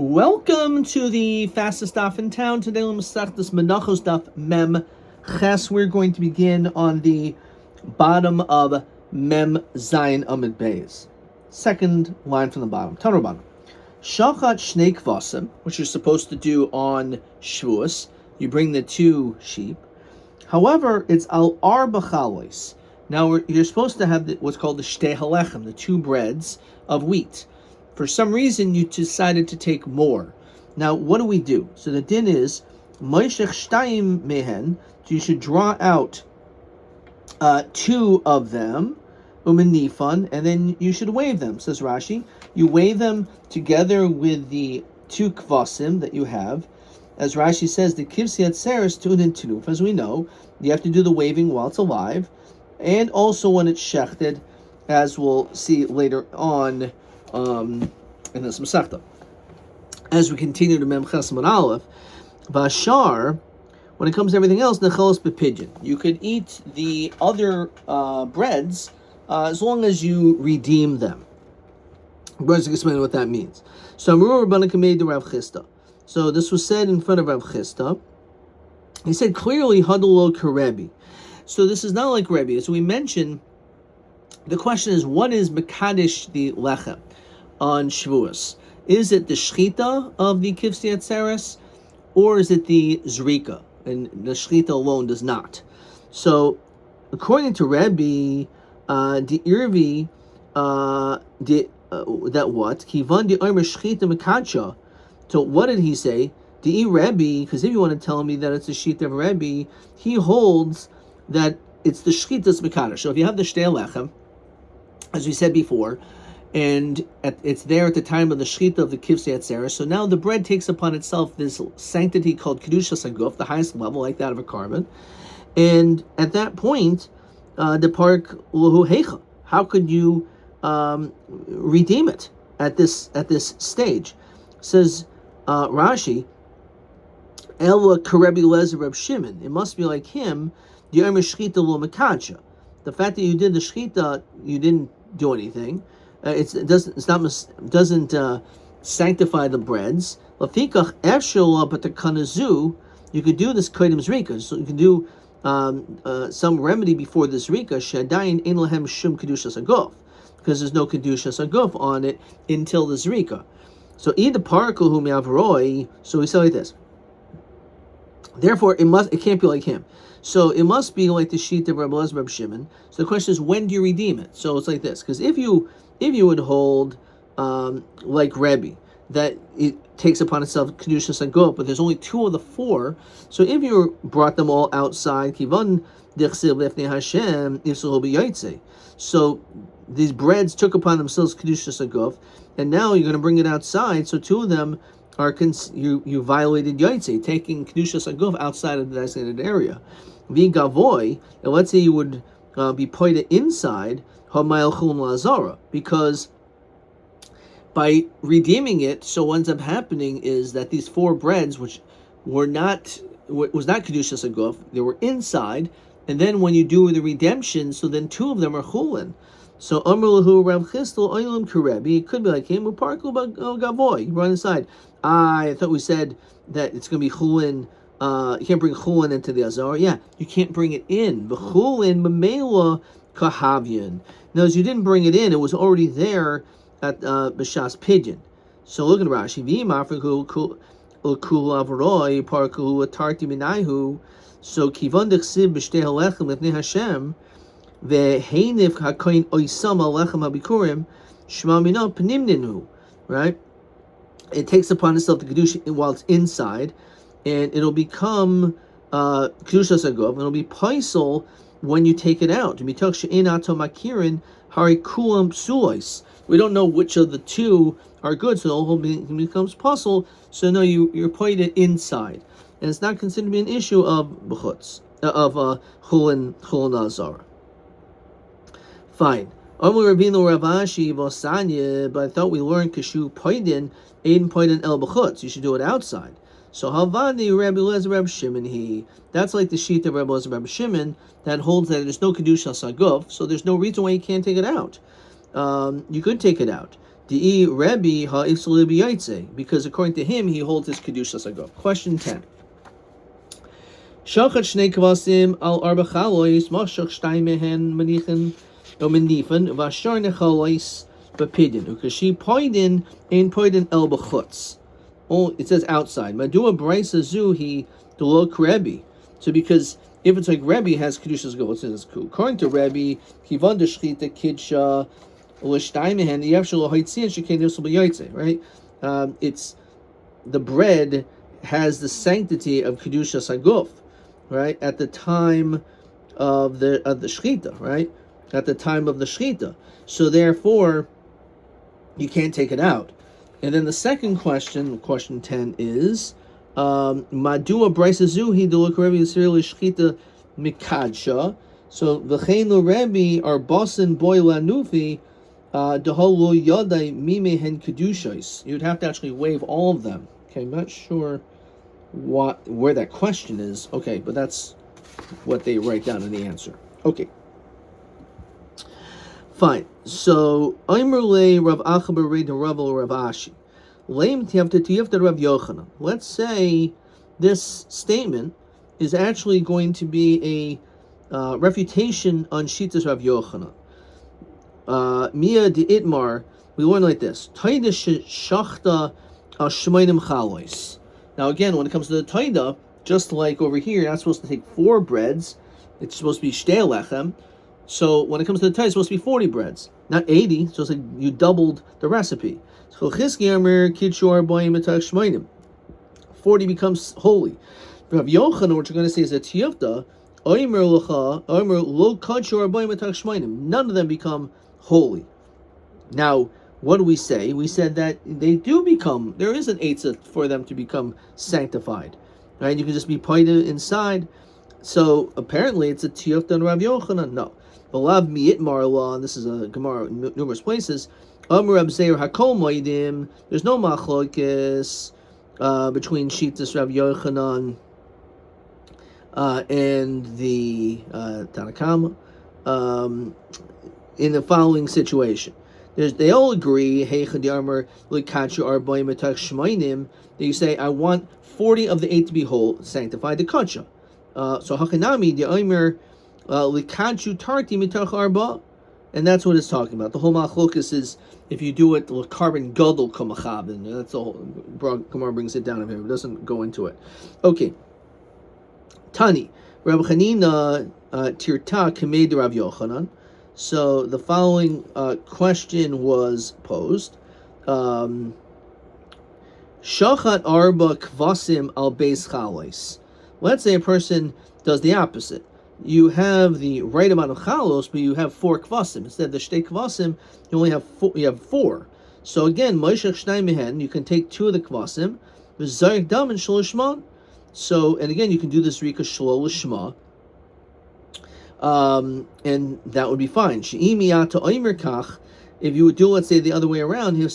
Welcome to the fastest daf in town. Today we'll start this Menachot daf Mem Ches. We're going to begin on the bottom of Mem Zayin Amid Beis. Second line from the bottom. Tanur bottom. Shachat shnei kvasim, which you're supposed to do on Shavuos. You bring the two sheep. However, it's al arba chalois. Now you're supposed to have what's called the shtei halechem, the two breads of wheat. For some reason, you decided to take more. Now, what do we do? So the din is, Moishech shtayim mehen, so you should draw out two of them, umenifan, and then you should wave them, says Rashi. You wave them together with the two kvasim that you have. As Rashi says, the kivsi atzeres tunin tunuf. As we know, you have to do the waving while it's alive, and also when it's shechted, as we'll see later on, in this Masechta. As we continue to Mem Ches Amud Aleph, Bashar, when it comes to everything else, Nechelos b'pidyon. You could eat the other breads as long as you redeem them. Brothers can explain what that means. So Amru Rabbanan Kamei de Rav Chisda. So this was said in front of Rav Chisda. He said clearly Hadalo Karebi. So this is not like Rebbe. So we mentioned the question is, what is Mekadesh the Lechem on Shavuos? Is it the Shechita of the Kivsi Atzeres, or is it the Zrika? And the Shechita alone does not. So, according to Rabbi, the Irvi, that what? Kivan the Omer Shechita Mekadsha. So, what did he say? The Rabbi, because if you want to tell me that it's the Shechita of Rabbi, he holds that it's the Shechita's Mekadesh. So, if you have the Shtei Lechem, as we said before, and it's there at the time of the shechita of the kivsei atzeres. So now the bread takes upon itself this sanctity called kedushas haguf, the highest level, like that of a carbon. And at that point, the park lahu heicha. How could you redeem it at this stage? Says Rashi, Ela karebi lezer Reb Shimon. It must be like him. The omer shechita lo mekadsha. The fact that you did the shechita, you didn't do anything. It doesn't sanctify the breads. Lafikach efshel, but the kanazu, you could do this kodim zrika. So you can do some remedy before this zrika. Shadayin ein lahem shum kedushas haguf, because there's no kedushas haguf on it until the zrika. So either parkel hu miavroi. So we say like this. Therefore, it can't be like him. So it must be like the sheet of Rabbi Elazar Reb Shimon. So the question is, when do you redeem it? So it's like this, because if you would hold like Rabbi, that it takes upon itself kedushas haguf, but there's only two of the four. So if you brought them all outside, kivan dichsil lefnei Hashem ifsul b'yaitze. So these breads took upon themselves kedushas haguf, and now you're going to bring it outside. So two of them are you violated yaitze, taking kedushas haguf outside of the designated area. V'gavoy, and let's say you would be pointed inside hamayel chum lazara, because by redeeming it, so what ends up happening is that these four breads, which was not kedushas haguf, they were inside, and then when you do the redemption, so then two of them are chulin. So Amr lahu Rav Chisda oilam karebi. It could be like him. Uparku gavoy. You run inside. I thought we said that it's going to be chulin. You can't bring chulin into the azar. Yeah, you can't bring it in. The chulin memela kahavian. Now, as you didn't bring it in, it was already there at b'shas pidyon. So look at Rashi. V'imafriku kul avroi parku atarti minayhu. So kivan dechsiv b'shtei halechem lefnei Hashem. Ve'heinif hakoin oisam alechem habikurim shma mina pnimninu. Right? It takes upon itself the kedusha while it's inside, and it'll become kedushas haguf, and it'll be paisel when you take it out. We don't know which of the two are good, so the whole becomes pasul. So no, you're putting it inside, and it's not considered to be an issue of b'chutz, of chulin azar. Fine. But I thought we learned kashu poidin, ain poidin el b'chutz. You should do it outside. So Havani Rabbi Elazar Reb Shimon that's like the sheet of Rabbi Elazar Reb Shimon that holds that there's no kedushas haguf, so there's no reason why you can't take it out. You could take it out. Di Rabbi ha'ifsul b'yaitze, because according to him, he holds his kedushas agov. Question 10. Shachat shnei kvasim al arba chalois, mashach shtay mehen manichen o menifan, vashar nechalois b'pidin, ukashi poidin ein poidin el b'chutz. Oh, it says outside. Madua brisa zuhi delok Rabbi. So because if it's like Rabbi has kedushas agov, it says cool. According to Rabbi, kivan deshchita kidsha. Right? It's the bread has the sanctity of kedusha saguf, right? At the time of the shechita, right? At the time of the shechita. So therefore, you can't take it out. And then the second question 10 is Madua brisa zuhi delok Rabbi Yisrael shechita mikadsha. So v'chein Rabbi are bosin boy lanufi. You'd have to actually waive all of them. Okay, I'm not sure where that question is. Okay, but that's what they write down in the answer. Okay. Fine. So Rav Achabar to Rav Ashi. Rav Yochanan. Let's say this statement is actually going to be a refutation on Shitas Rav Yochanan. Mia de Itmar, we learn like this. Taida shachta shmeinim chalois. Now again, when it comes to the taida, just like over here, you're not supposed to take 4 breads. It's supposed to be shtei lechem. So when it comes to the taida, it's supposed to be 40 breads, not 80. So it's like you doubled the recipe. So 40 becomes holy. Rav Yochanan, what you're going to say is that tiyufta none of them become holy. Now, what do we say? We said that they do become, there is an eitzah for them to become sanctified. Right? You can just be pointed inside. So apparently it's a tiyufta and Rav Yochanan. No. Balav mi'itmar law, and this is a Gemara in numerous places. There's no machlokes between Shitas Rav Yochanan and the Tanakama in the following situation. They all agree, that you say, I want 40 of the 8 to be whole, sanctified the kacha. So Hachanami, the Omer, Likachu Tarti Mitach Arba, and that's what it's talking about. The whole machlokas is if you do it, the carbon gadol kamachab, and that's the whole Gemara brings it down over here. It doesn't go into it. Okay. Tani, Rabbi Chanina Tirta Kamed Rav Yochanan. So the following question was posed. Shachat arba kvasim al beis chalois. Let's say a person does the opposite. You have the right amount of chalos, but you have 4 kvasim. Instead of the shtei kvasim, you only have 4. You have 4. So again, Moishech shnai mehen, you can take 2 of the kvasim, v'zayik dam and shalishman. So, and again, you can do this rika shlo lishma, and that would be fine. She'imiyata oimer kach, if you would do, let's say, the other way around, you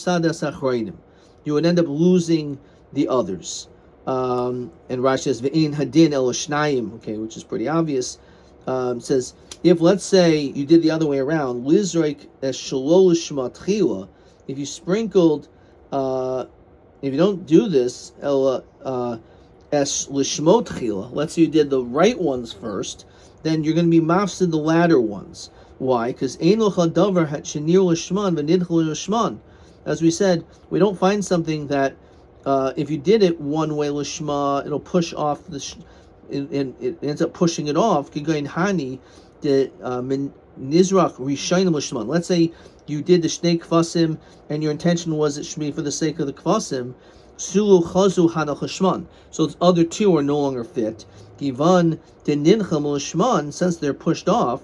would end up losing the others. And Rashi says ve'in hadin el shnayim, okay, which is pretty obvious. Says if, let's say, you did the other way around, lizroik es shelo lishma tchila, if you sprinkled, if you don't do this, el es lishmo tchila, let's say you did the right ones first, then you're going to be mafsid the latter ones. Why? Because ein locha davar shenir lishman v'nidchel lishman. As we said, we don't find something that if you did it one way lishma, it'll push off and it ends up pushing it off. Kigain hani the nizrak rishayim lishman. Let's say you did the shnei kvasim and your intention was it should be for the sake of the kvasim. Sulu chazu hanach lishman. So the other 2 are no longer fit. Givan the nincham lishman, since they're pushed off,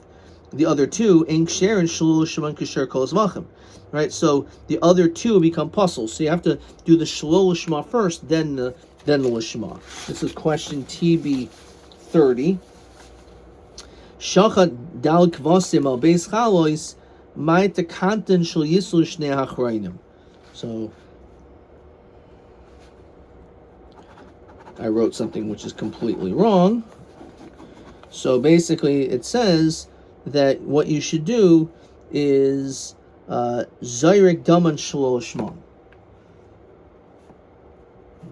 the other 2 ain't share and shulu lishman kisher kol zvachim. Right, so the other 2 become puzzles. So you have to do the shlo lishma first, then the lishma. This is question TB 30. Shachat dal kvasim al beis chalois mai tekanten shel yislu shnei hachrayim. So I wrote something which is completely wrong. So basically, it says that what you should do is Zayrik Daman Shalo Shman.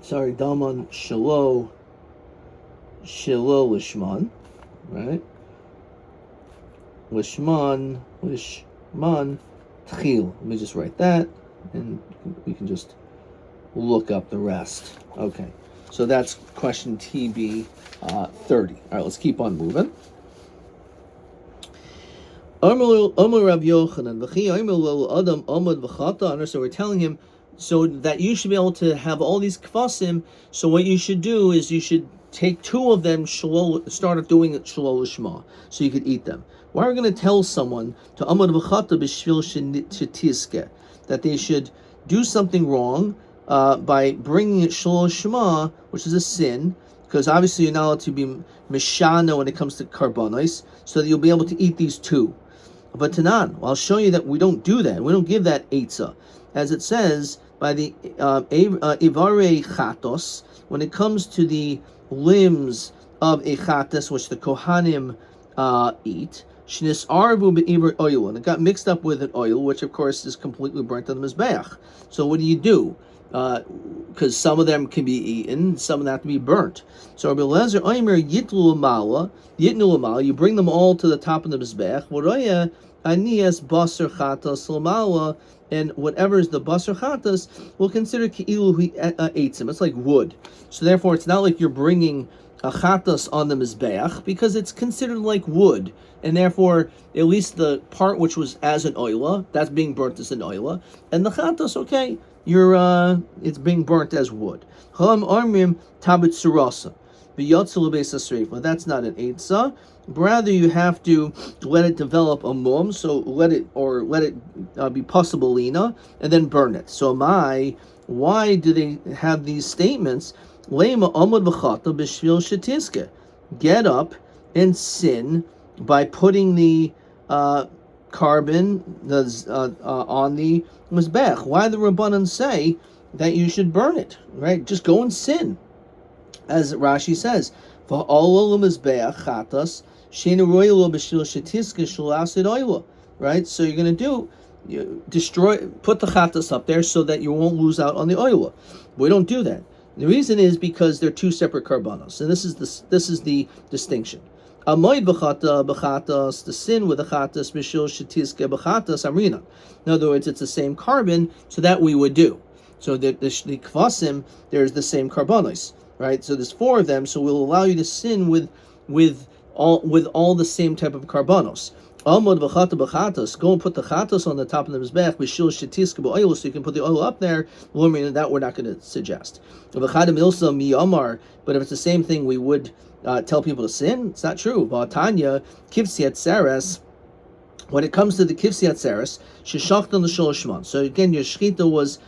Sorry, Daman Shalo Lishman, right? Lishman Tchil. Let me just write that, and we can just look up the rest. Okay, so that's question TB 30. All right, let's keep on moving. So we're telling him so that you should be able to have all these kvasim. So what you should do is you should take two of them, start doing it shelo lishma, so you could eat them. Why are we going to tell someone to amad v'chata b'shvil shetizke, that they should do something wrong by bringing it shelo lishma, which is a sin, because obviously you're not allowed to be mishana when it comes to karbanos, so that you'll be able to eat these two. But Tanan, I'll show you that we don't do that. We don't give that eitzah, as it says by the ivarei chatos, when it comes to the limbs of a chatos, which the kohanim eat. Shnis arvu be'iver oil, and it got mixed up with an oil, which of course is completely burnt on the mizbeach. So what do? Because some of them can be eaten, some of them have to be burnt. So Rabbi Eliezer Omer yitlu lamala, you bring them all to the top of the mizbeach. V'roya anias basar chatas lamala, and whatever is the basar chatas, we'll consider ki'ilu he eats them. It's like wood. So therefore, it's not like you're bringing a chatas on the mizbeach, because it's considered like wood, and therefore at least the part which was as an oila, that's being burnt as an oila, and the chatas, okay, it's being burnt as wood. But that's not an eitzah. Rather, you have to let it develop a mum, so let it be possibilina, and then burn it. So why do they have these statements? Get up and sin by putting the carbon on the mizbech. Why the Rabbanan say that you should burn it, right? Just go and sin, as Rashi says. Right? So you're going to put the chatas up there so that you won't lose out on the oil. We don't do that. The reason is because they're two separate karbanos, and this is the distinction. Amoid b'chatas, the sin with the chatas, mishil shetizke b'chatas amrina. In other words, it's the same carbon, so that we would do. So the kvasim, there's the same karbanos, right? So there's four of them, so we'll allow you to sin with all the same type of karbanos. Amod b'chata b'chatas, go and put the chatas on the top of the mizbech, b'shil shetizke b'oil, so you can put the oil up there. That we're not going to suggest. But if it's the same thing, we would tell people to sin. It's not true. Tanya kivsiat seres. When it comes to the kivsiat seres, sheshachtan l'shol shman. So again, your shchita was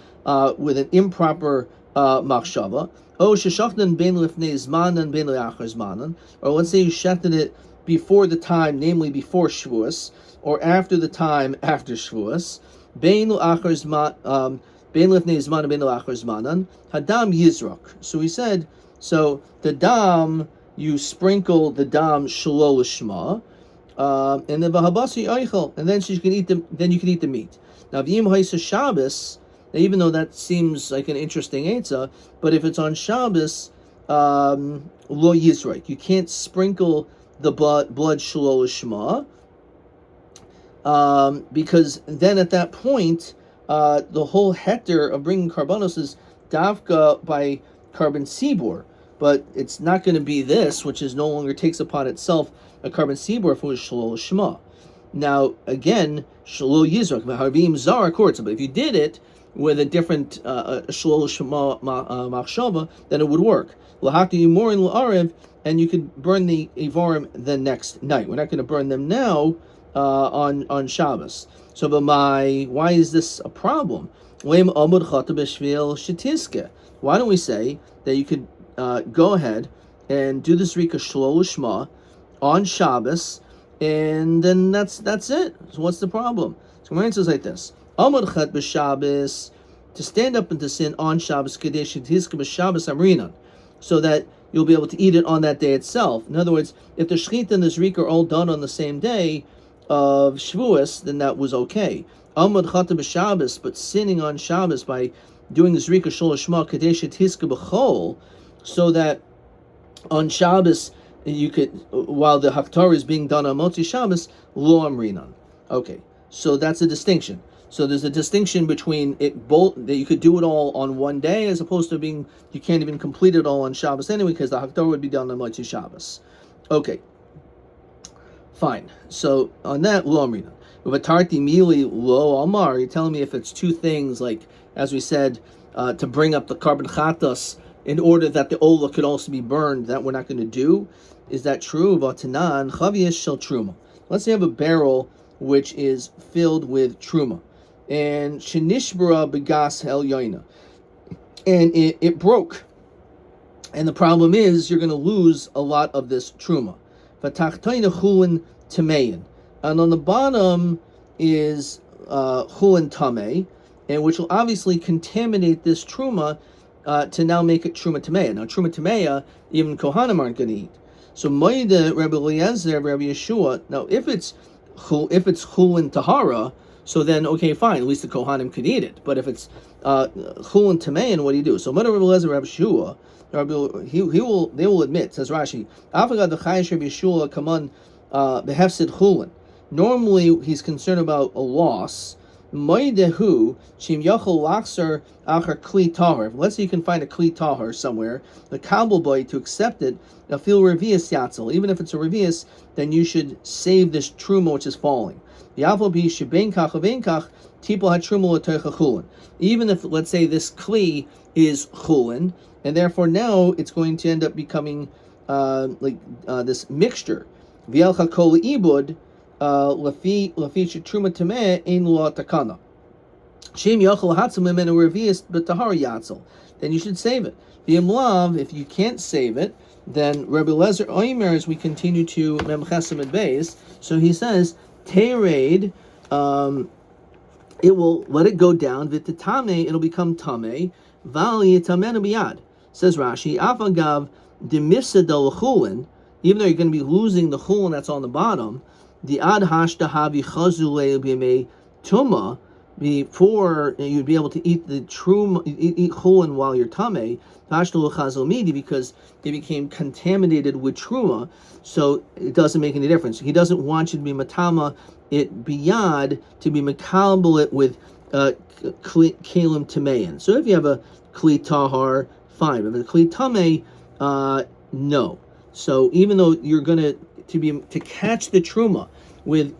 with an improper machshava. Oh, sheshachtan ben lifnei zmanan ben le'achar zmanan. Or let's say you shechted it before the time, namely before Shavuos, or after the time after Shavuos. Ben le'achar zmanan. Ben lifnei zmanan ben le'achar zmanan. Hadam yizrak. So he said. So the dam, you sprinkle the dam shelo lishma, and then v'habasi eichel, and then you can eat the meat. Now v'yim ha'isa Shabbos, even though that seems like an interesting eitzah, but if it's on Shabbos, lo yizraik, you can't sprinkle the blood shelo lishma, because then at that point, the whole heter of bringing karbanos is davka by carbon sibor. But it's not going to be this, which is no longer takes upon itself a carbon sibor if it was shelo lishma. Now, again, shelo yizrak, v'harvim zara kortza. But if you did it with a different shelo lishma machshava, then it would work. L'hakti yimorin l'arev, and you could burn the ivarim the next night. We're not going to burn them now on Shabbos. So, why is this a problem? Why don't we say that you could go ahead and do the zrika shelo lishma on Shabbos, and then that's it. So what's the problem? So Gemara says like this: Amud chet b'Shabbos, to stand up and to sin on Shabbos, kadesh tizka b'Shabbos amrinan, so that you'll be able to eat it on that day itself. In other words, if the shechita and the zrika are all done on the same day of Shavuos, then that was okay. Amad chata b'Shabbos, but sinning on Shabbos by doing the Zrika Shol Shema Kadesh Tiska B'Chol, so that on Shabbos you could, while the Haftarah is being done on Motzi Shabbos, Lo Amrinan. Okay, so that's a distinction. So there's a distinction between it both that you could do it all on one day, as opposed to being you can't even complete it all on Shabbos anyway, because the Haftarah would be done on Motzi Shabbos. Okay, fine. So on that, Lo Amrinan. Vatarti Mili Lo Amar, you're telling me if it's two things, like as we said, to bring up the carbon chatas in order that the ola could also be burned, that we're not going to do. Is that true? Vatanan chavias shel truma. Let's say you have a barrel which is filled with truma, and shenishbara begas el yoina, and it broke. And the problem is you're going to lose a lot of this truma. V'tachtoina chulin tamein, and on the bottom is chulin tamei, and which will obviously contaminate this truma to now make it truma tameya. Now truma tameya, even kohanim aren't going to eat. So Maida, Rabbi Eliezer, Rabbi Yeshua. Now if it's chulin tahara, so then okay, fine. At least the kohanim could eat it. But if it's chulin tameya, what do you do? So Maida, Rabbi Eliezer, Rabbi Yeshua, they will admit, says Rashi, Afagad the chayish Rabbi Yeshua kaman behefsid chulin. Normally he's concerned about a loss. Moidehu shim yachol laxer achar kli tahar. Let's say you can find a kli tahar somewhere, the kabel boy to accept it. Now feel revius yatzel. Even if it's a revius, then you should save this truma which is falling. The apple be shebenkach avenkach tipol hatruma l'toicha chulin. Even if, let's say, this kli is chulin, and therefore now it's going to end up becoming this mixture. V'yelcha kol ibud. Lafi truma tameh ein lo takana. Shem yachol hatzim mimenu revius b'tahar yatzel. Then you should save it. V'imlav, if you can't save it, then Rabbi Lezer Oimer, as we continue to Mem Chesem and Beis, so he says tered, it will let it go down. V'tetame, it'll become tameh. Val yitamenu biyad. Says Rashi, afagav demisa del chulin. Even though you're going to be losing the chulin that's on the bottom. The ad hashta havi chazule b'yemei tuma, before you'd be able to eat the truma, eat chulin while you're tameh, hashta chazul midi, because it became contaminated with truma, so it doesn't make any difference. He doesn't want you to be matama it biyad, to be makabel it with kalim tamein. So if you have a kli tahar, fine. But if it's a kli tameh, no. So even though you're going to catch the truma with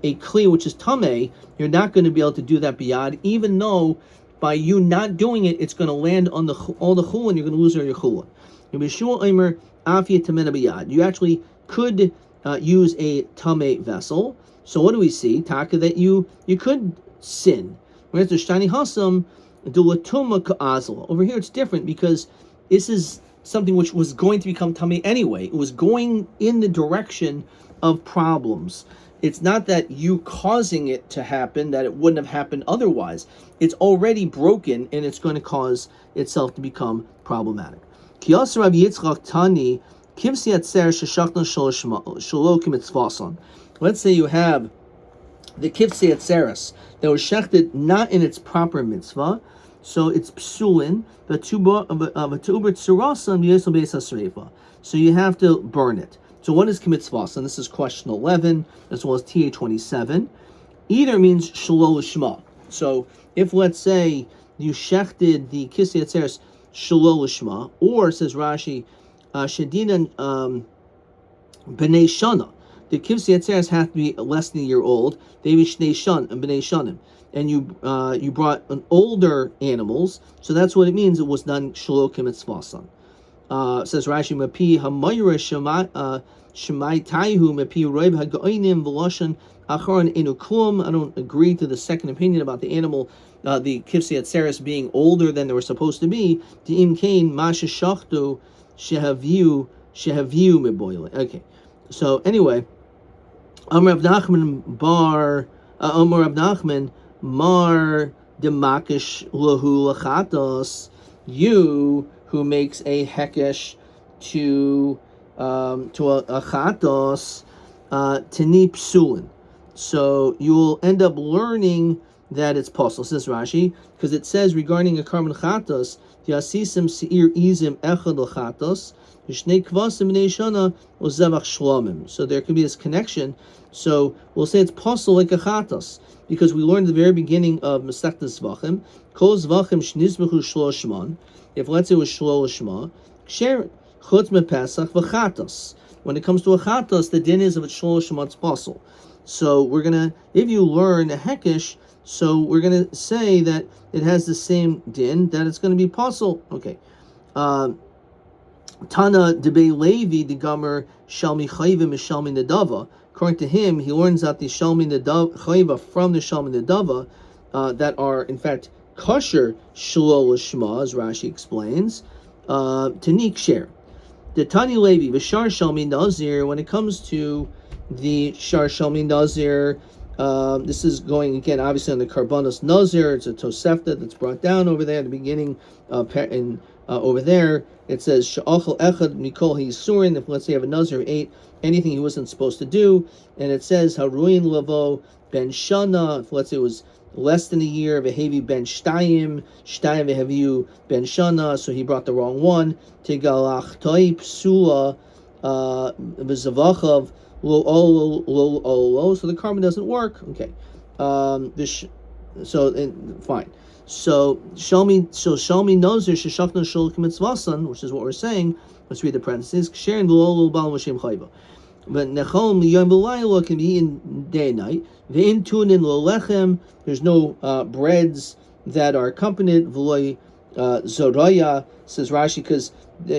a kli which is tameh, you're not going to be able to do that biyad, even though by you not doing it, it's going to land on all the chulin, you're going to lose all your chulin. You actually could use a tameh vessel. So what do we see? Taka, that you could sin. Whereas the shtani hasam dulatuma ka'azla. Over here it's different because this is something which was going to become tameh anyway. It was going in the direction of problems. It's not that you causing it to happen, that it wouldn't have happened otherwise. It's already broken, and it's going to cause itself to become problematic. Let's say you have the kivsei atzeres that was shechted not in its proper mitzvah, so it's psulin, so you have to burn it. So what is kimitzvah? And this is question 11, as well as TA 27. Either means shelo lishma. So if, let's say, you shechted the kivsei atzeres shelo lishma, or, says Rashi, shedinan b'nei shana. The kivsei atzeres have to be less than a year old. They be shnei shan and b'nei shanim. And you brought an older animals, so that's what it means. It was done shelo kimitzvah. Says Rashi, Mapi Hamayra Shemai Taihu Mapi Roib Hagoinim Veloshan Acharon Enuklum. I don't agree to the second opinion about the animal, the kivsei atzeres being older than they were supposed to be. The Imkain Masha Shachtu Shehaviu Meboile. Okay, so anyway, Amar Rav Nachman Amar Rav Nachman Mar Demakish Lahu Lachatos. You who makes a hekesh to a chatos tani psulin. So you will end up learning that it's possible, says Rashi, because it says regarding a carbon chatos, the asisim seir izim echad chatos, vishnei kvasim b'nei shana uzevach shlomim. So there could be this connection. So we'll say it's possible like a chatos, because we learned at the very beginning of Masechtas Zvachim, kol zvachim shnizbechu shlosh shman. If let's say it was shlosh shma, ksherin chutz mepesach v'chatos. When it comes to a chatos, the din is of its shlosh shma, it's possible. So we're gonna, if you learn a hekesh, so we're going to say that it has the same din, that it's going to be possible. Okay. Tana debe Levi the Gomer Shalmi Chayvim is Shalmi Nadava. According to him, he learns that the Shalmi Chayva from the Shalmi Nadava that are in fact kosher Shalol Shema, as Rashi explains, Tanik Sher. The Tani Levi Vishar Shalmi Nazir, when it comes to the Shar Shalmi Nazir, this is going again, obviously, on the Karbanos Nazir. It's a Tosefta that's brought down over there at the beginning. Over there, it says Sha'achal Echad Mikol Hisurin. If let's say you have a Nazir who ate anything he wasn't supposed to do, and it says Haruin Lavo Ben Shana. If let's say it was less than a year, Vehevi Ben Shtayim Veheviu Ben Shana. So he brought the wrong one. Tigalach Toip Psula V'Zavachav. So the carbon doesn't work. Okay, fine. So Shalmi Nozer Sheshachna Shol Kimitzvasan, which is what we're saying. Let's read the parentheses. Sharing lo bal Mashem Chayva. But Nechol Yom V'Layla can be eaten day and night. Ve'in tunin lo lechem. There's no breads that are accompanied. V'loy Zoraya, says Rashi, because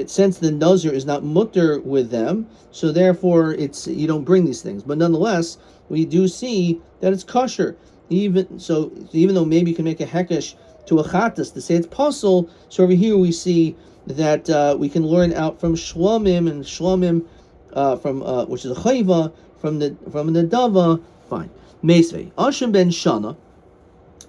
since the Nazir is not mutter with them, so therefore it's you don't bring these things. But nonetheless, we do see that it's kosher. Even though maybe you can make a hekesh to a chatas to say it's possible, so over here we see that we can learn out from shlomim and shlomim from which is a chayva from the dava. Fine. Meisvei asham ben shana.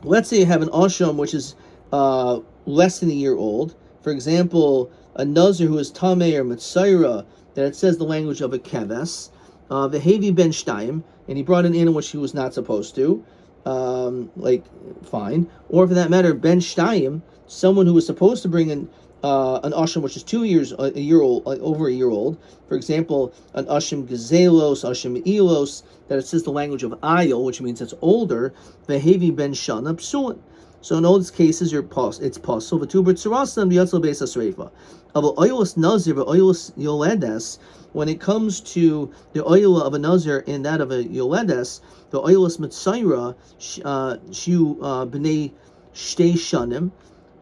Let's say you have an asham which is less than a year old. For example, a nazir who is tameh or mitzaira, that it says the language of a keves, vehevi ben shtayim, and he brought an animal which he was not supposed to, fine. Or for that matter, ben shtayim, someone who was supposed to bring an asham which is over a year old. For example, an asham gazelos, asham ilos, that it says the language of ayil, which means it's older, vehevi ben shana psuin. So in all these cases, it's possible. When it comes to the oil of a nazir and that of a yoledes, the oilus mitzaira shiu b'nei shtei shanim,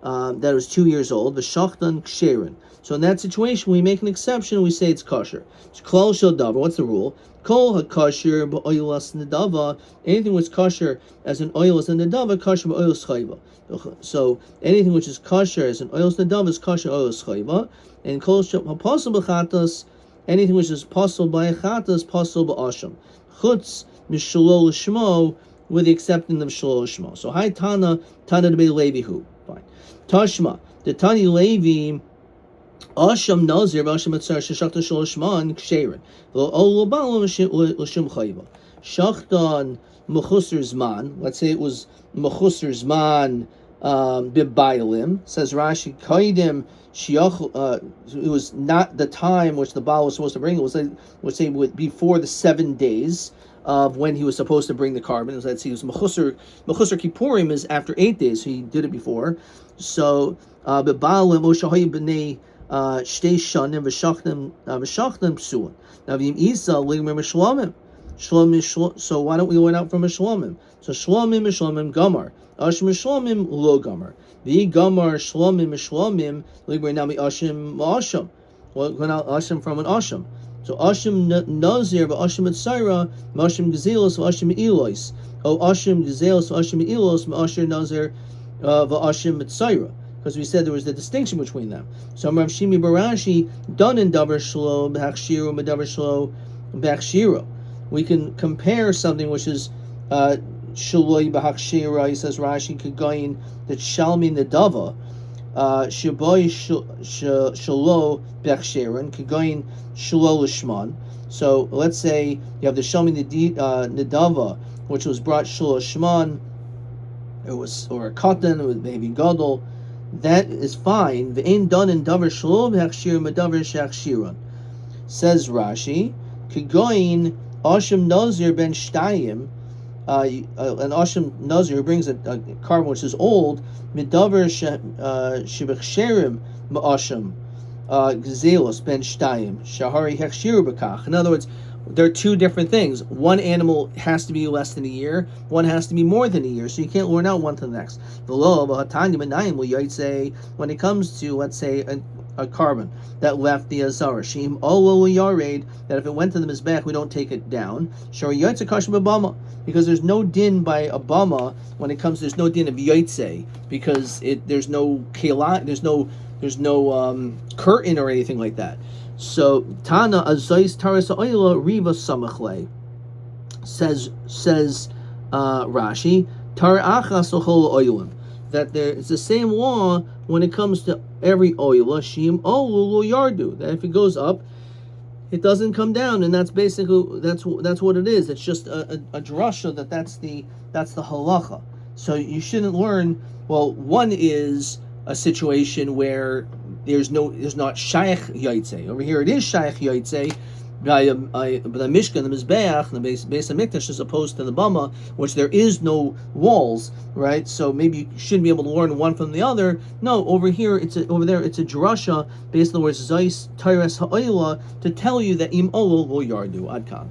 that was 2 years old, the shachtan ksherin. So in that situation, we make an exception. We say it's kosher. It's klal shel davar. What's the rule? Kol hakosher b'oilas nedava. Anything which is kosher as an oilas nedava, kosher b'oilas chayva. So anything which is kosher as an oilas nedava is kosher oilas chayva. And kol haposel b'chatas, anything which is posel by a chatas, posel b'asham. Chutz mishalol shmo, with the accepting of shalol shmo. So hi Tana debei Levi hu. Fine. Tashma the Tani Levi. Asham Nazir, Asham Mitzar, Shachtan Shalosh Man, Ksherin. Shachtan Mechusar Zman, let's say it was Mechusar Zman Bibailim, says Rashi, Kaidim, it was not the time which the Baal was supposed to bring, it was before the 7 days of when he was supposed to bring the carbon. Let's see, it was Mechusar Kippurim is after 8 days, so he did it before. So, Bibailim, Oshahay B'nei, Shtei shanim v'shachtim psuin. Now v'im isa ligmer mishlomim. So why don't we learn out from mishlomim? So shlomim gamar. Ashim mishlomim lo gamar. V'i gamar shlomim ligmer nami ashim asham. Well, learn out ashim from an asham. So ashim nazir v'ashim etzaira v'ashim gezelos v'ashim ilos. O ashim gezelos v'ashim ilos v'ashir nazir v'ashim etzaira. Because we said there was the distinction between them. So Rav Shimi Barashi done in davar shlo b'hachshiro medavar shlo b'hachshiro. We can compare something which is shaloi b'hachshiro. He says Rashi kagayin that shalmi nedava shaboy shalo b'hachshiron kagayin shalo lishman. So let's say you have the shalmi nedava which was brought shalo shman. or a cotton, or maybe gadol, that is fine. Ve'ein done in davar shlom hechshir medavar shechshiron. Says Rashi, Kigoin Ashim Nazir ben Shtayim, an Ashim Nazir who brings a carbon which is old, Midavar Shibachsherim Ma'ashim Gzelos ben Shtayim, Shahari Hechshiru Bakach. In other words, there are two different things. One animal has to be less than a year, one has to be more than a year, so you can't learn out one to the next. When it comes to, let's say, a carbon that left the azara, shim olo yared, that if it went to the mizbech, we don't take it down. Shari yotze kashim abama, because there's no din by abama when it comes. There's no din of yotze because there's no kela, there's no curtain or anything like that. So Tana Azais Taras Oila Riva Samachle says Rashi Tar Achas Ochol Oilim, that there is the same law when it comes to every oila shim olu yardu, that if it goes up, it doesn't come down, and that's basically that's what it is. It's just a drasha that's the halacha. So you shouldn't learn. Well, one is a situation where there's not shaykh yaitse. Over here it is shaykh yaitse by the mishkan, the mizbeach, the base of mikdash, as opposed to the bama, which there is no walls, right? So maybe you shouldn't be able to learn one from the other. No, over here over there it's a drasha based on the words zais tyres ha'oila to tell you that im olo lo yardu adkan.